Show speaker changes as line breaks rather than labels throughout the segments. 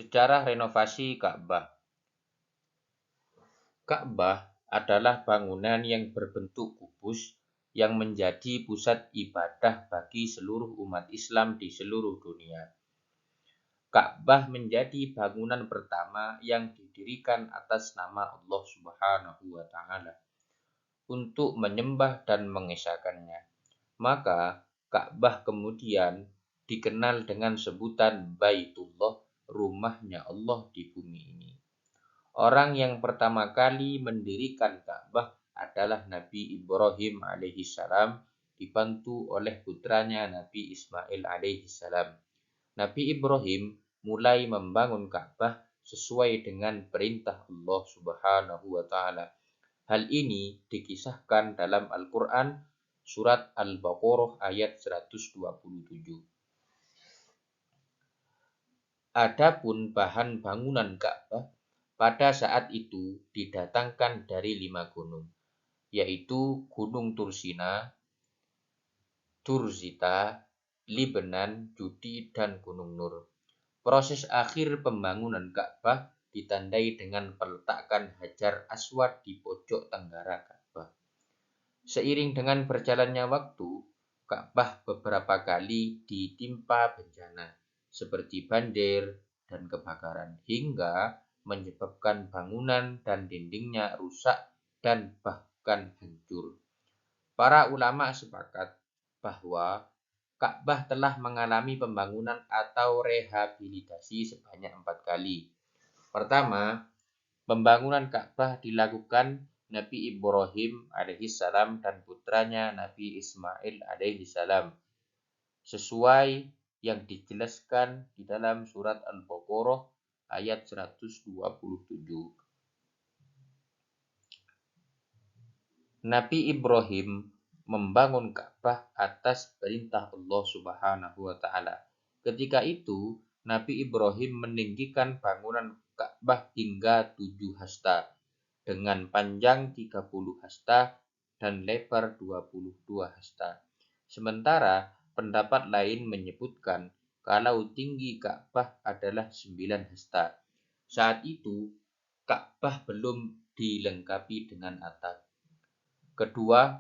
Sejarah renovasi Ka'bah. Ka'bah adalah bangunan yang berbentuk kubus yang menjadi pusat ibadah bagi seluruh umat Islam di seluruh dunia. Ka'bah menjadi bangunan pertama yang didirikan atas nama Allah Subhanahu wa Ta'ala untuk menyembah dan mengesahkannya. Maka Ka'bah kemudian dikenal dengan sebutan Baitullah, rumahnya Allah di bumi ini. Orang yang pertama kali mendirikan Ka'bah adalah Nabi Ibrahim alaihissalam, dibantu oleh putranya Nabi Ismail alaihissalam. Nabi Ibrahim mulai membangun Ka'bah sesuai dengan perintah Allah Subhanahu wa Ta'ala. Hal ini dikisahkan dalam Al-Quran surat Al-Baqarah ayat 127. Adapun bahan bangunan Ka'bah pada saat itu didatangkan dari 5 gunung, yaitu Gunung Tursina, Turzita, Libanan, Judi, dan Gunung Nur. Proses akhir pembangunan Ka'bah ditandai dengan peletakan Hajar Aswad di pojok tenggara Ka'bah. Seiring dengan berjalannya waktu, Ka'bah beberapa kali ditimpa bencana seperti banjir dan kebakaran hingga menyebabkan bangunan dan dindingnya rusak dan bahkan hancur. Para ulama sepakat bahwa Ka'bah telah mengalami pembangunan atau rehabilitasi sebanyak 4 kali. Pertama, pembangunan Ka'bah dilakukan Nabi Ibrahim alaihissalam dan putranya Nabi Ismail alaihissalam sesuai yang dijelaskan di dalam surat Al-Baqarah ayat 127. Nabi Ibrahim membangun Ka'bah atas perintah Allah Subhanahu wa Ta'ala. Ketika itu, Nabi Ibrahim meninggikan bangunan Ka'bah hingga 7 hasta dengan panjang 30 hasta dan lebar 22 hasta. Sementara pendapat lain menyebutkan kalau tinggi Ka'bah adalah 9 hasta. Saat itu Ka'bah belum dilengkapi dengan atap. Kedua,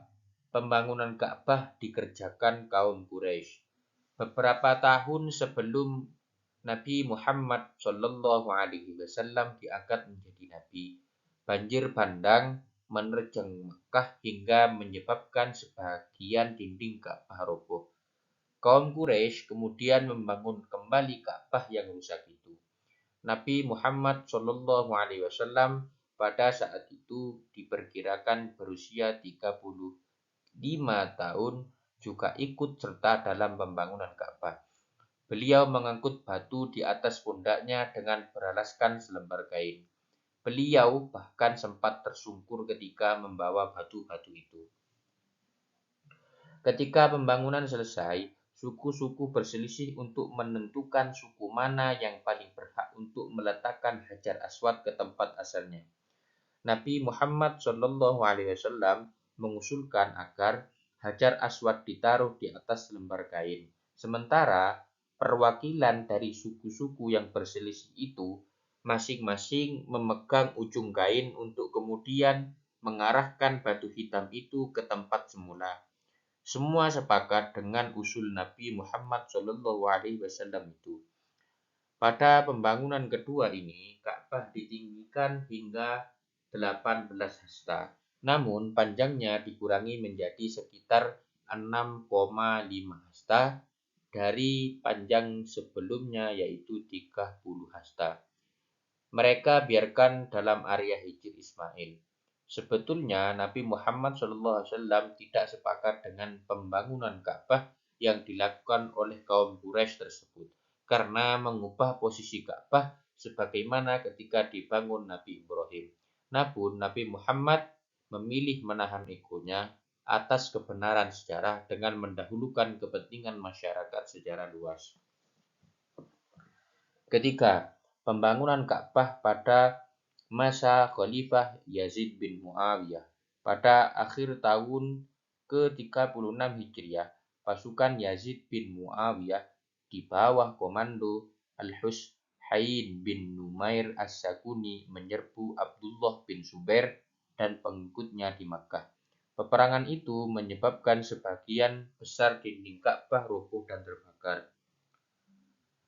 pembangunan Ka'bah dikerjakan kaum Quraisy. Beberapa tahun sebelum Nabi Muhammad SAW diangkat menjadi nabi, banjir bandang menerjang Mekah hingga menyebabkan sebagian dinding Ka'bah roboh. Kaum Quraisy kemudian membangun kembali Ka'bah yang rusak itu. Nabi Muhammad SAW pada saat itu diperkirakan berusia 35 tahun juga ikut serta dalam pembangunan Ka'bah. Beliau mengangkut batu di atas pundaknya dengan beralaskan selembar kain. Beliau bahkan sempat tersungkur ketika membawa batu-batu itu. Ketika pembangunan selesai, suku-suku berselisih untuk menentukan suku mana yang paling berhak untuk meletakkan Hajar Aswad ke tempat asalnya. Nabi Muhammad SAW mengusulkan agar Hajar Aswad ditaruh di atas lembar kain. Sementara perwakilan dari suku-suku yang berselisih itu masing-masing memegang ujung kain untuk kemudian mengarahkan batu hitam itu ke tempat semula. Semua sepakat dengan usul Nabi Muhammad SAW itu. Pada pembangunan kedua ini, Ka'bah ditinggikan hingga 18 hasta. Namun panjangnya dikurangi menjadi sekitar 6,5 hasta dari panjang sebelumnya yaitu 30 hasta. Mereka biarkan dalam area Hijr Ismail. Sebetulnya Nabi Muhammad SAW tidak sepakat dengan pembangunan Ka'bah yang dilakukan oleh kaum Quraisy tersebut karena mengubah posisi Ka'bah sebagaimana ketika dibangun Nabi Ibrahim. Namun Nabi Muhammad memilih menahan egonya atas kebenaran sejarah dengan mendahulukan kepentingan masyarakat secara luas. Ketiga, pembangunan Ka'bah pada masa Khalifah Yazid bin Muawiyah. Pada akhir tahun ke-36 Hijriah, pasukan Yazid bin Muawiyah di bawah komando Juhain bin Numair As-Sakuni menyerbu Abdullah bin Zubair dan pengikutnya di Makkah. Peperangan itu menyebabkan sebagian besar dinding Ka'bah roboh dan terbakar.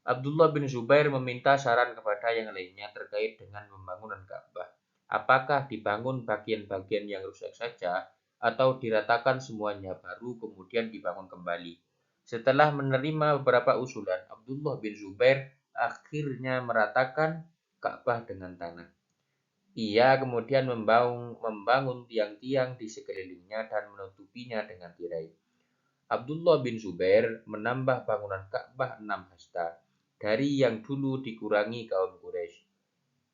Abdullah bin Zubair meminta saran kepada yang lainnya terkait dengan pembangunan Ka'bah. Apakah dibangun bagian-bagian yang rusak saja atau diratakan semuanya baru kemudian dibangun kembali? Setelah menerima beberapa usulan, Abdullah bin Zubair akhirnya meratakan Ka'bah dengan tanah. Ia kemudian membangun tiang-tiang di sekelilingnya dan menutupinya dengan tirai. Abdullah bin Zubair menambah bangunan Ka'bah 6 hasta dari yang dulu dikurangi kaum Quraisy.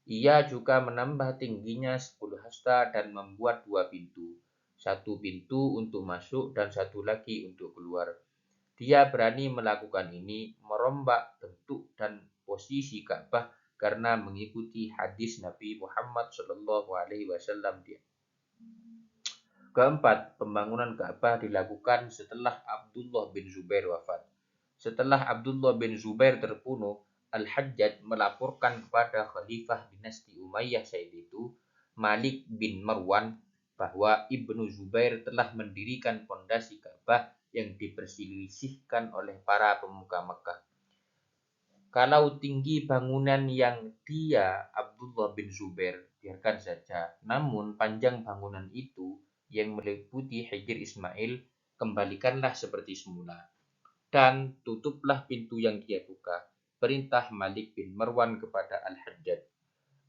Ia juga menambah tingginya 10 hasta dan membuat 2 pintu. Satu pintu untuk masuk dan satu lagi untuk keluar. Dia berani melakukan ini merombak bentuk dan posisi Ka'bah karena mengikuti hadis Nabi Muhammad SAW. Keempat, pembangunan Ka'bah dilakukan setelah Abdullah bin Zubair wafat. Setelah Abdullah bin Zubair terbunuh, Al-Hajjaj melaporkan kepada Khalifah dinasti Umayyah saat itu, Malik bin Marwan, bahwa Ibnu Zubair telah mendirikan pondasi Ka'bah yang diperselisihkan oleh para pemuka Mekah. Kalau tinggi bangunan yang dia, Abdullah bin Zubair, biarkan saja. Namun panjang bangunan itu yang meliputi Hijr Ismail, kembalikanlah seperti semula. Dan tutuplah pintu yang dia buka. Perintah Malik bin Marwan kepada Al-Hajjaj.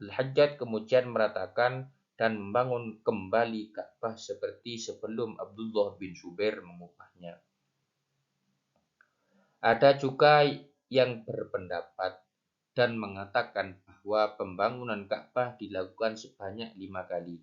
Al-Hajjaj kemudian meratakan dan membangun kembali Ka'bah seperti sebelum Abdullah bin Zubair mengubahnya. Ada juga yang berpendapat dan mengatakan bahwa pembangunan Ka'bah dilakukan sebanyak 5 kali.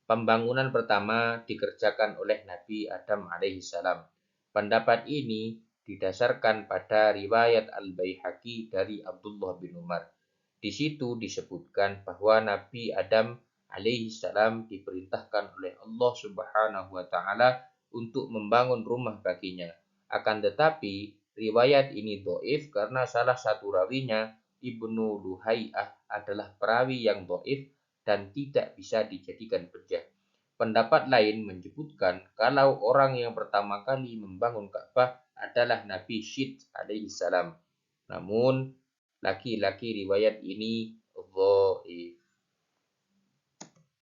Pembangunan pertama dikerjakan oleh Nabi Adam alaihissalam. Pendapat ini didasarkan pada riwayat Al-Baihaqi dari Abdullah bin Umar. Di situ disebutkan bahwa Nabi Adam alaihissalam diperintahkan oleh Allah Subhanahu wa taala untuk membangun rumah baginya. Akan tetapi riwayat ini dhaif karena salah satu rawinya Ibnu Luhai'ah adalah perawi yang dhaif dan tidak bisa dijadikan hujjah. Pendapat lain menyebutkan kalau orang yang pertama kali membangun Ka'bah adalah Nabi Syed alaihissalam. Namun lagi-lagi riwayat ini dhaif.